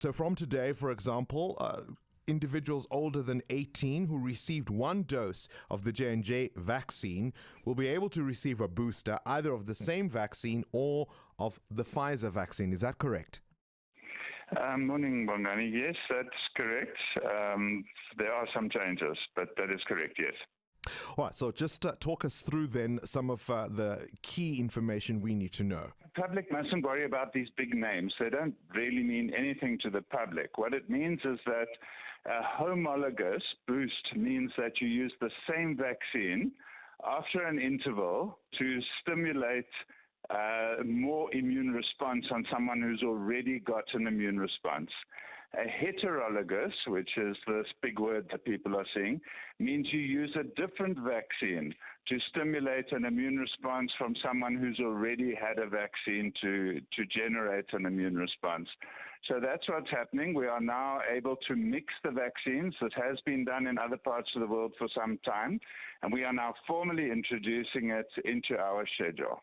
So from today, for example, individuals older than 18 who received one dose of the J&J vaccine will be able to receive a booster either of the same vaccine or of the Pfizer vaccine. Is that correct? Morning, Bongani. Yes, that's correct. There are some changes, but that is correct, yes. All right, so just talk us through then some of the key information we need to know. The public mustn't worry about these big names. They don't really mean anything to the public. What it means is that a homologous boost means that you use the same vaccine after an interval to stimulate more immune response on someone who's already got an immune response. A heterologous, which is this big word that people are seeing, means you use a different vaccine to stimulate an immune response from someone who's already had a vaccine to generate an immune response. So that's what's happening. We are now able to mix the vaccines. This has been done in other parts of the world for some time, and we are now formally introducing it into our schedule.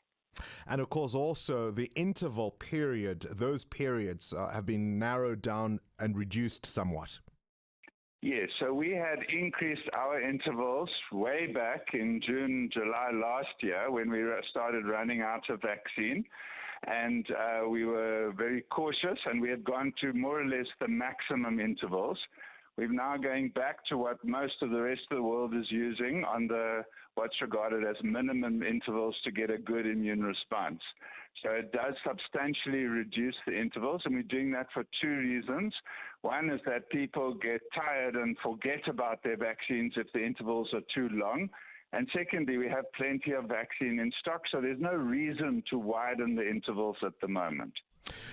And of course, also the interval period, those periods have been narrowed down and reduced somewhat. Yes, so we had increased our intervals way back in June, July last year when we started running out of vaccine. And we were very cautious, and we had gone to more or less the maximum intervals. We're now going back to what most of the rest of the world is using on what's regarded as minimum intervals to get a good immune response. So it does substantially reduce the intervals, and we're doing that for two reasons. One is that people get tired and forget about their vaccines if the intervals are too long. And secondly, we have plenty of vaccine in stock, so there's no reason to widen the intervals at the moment.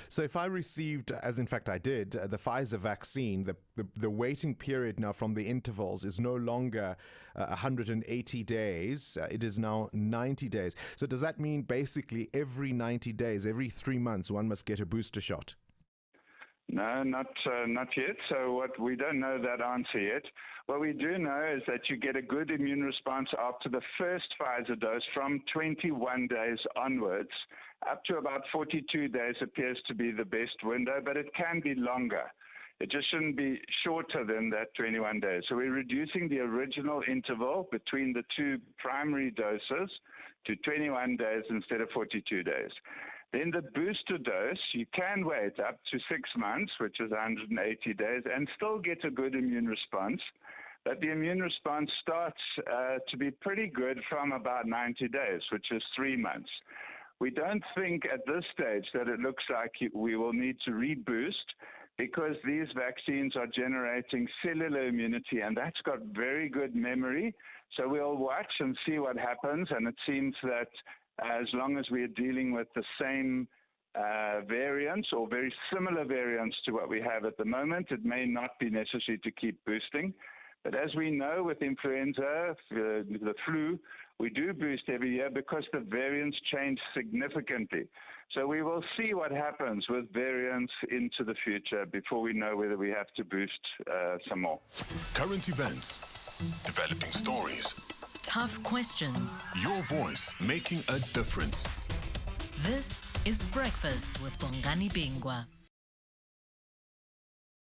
So if I received, as in fact I did, the Pfizer vaccine, the waiting period now from the intervals is no longer 180 days. It is now 90 days. So does that mean basically every 90 days, every 3 months, one must get a booster shot? No, not yet. So we don't know that answer yet. What we do know is that you get a good immune response after the first Pfizer dose from 21 days onwards. Up to about 42 days appears to be the best window, but it can be longer. It just shouldn't be shorter than that 21 days. So we're reducing the original interval between the two primary doses to 21 days instead of 42 days. Then the booster dose, you can wait up to 6 months, which is 180 days, and still get a good immune response. But the immune response starts to be pretty good from about 90 days, which is 3 months. We don't think at this stage that it looks like we will need to reboost because these vaccines are generating cellular immunity, and that's got very good memory. So we'll watch and see what happens, and it seems that as long as we are dealing with the same variants or very similar variants to what we have at the moment, it may not be necessary to keep boosting. But as we know with influenza, the flu, we do boost every year because the variants change significantly. So we will see what happens with variants into the future before we know whether we have to boost some more. Current events, developing stories, tough questions. Your voice making a difference. This is Breakfast with Bongani Bingwa.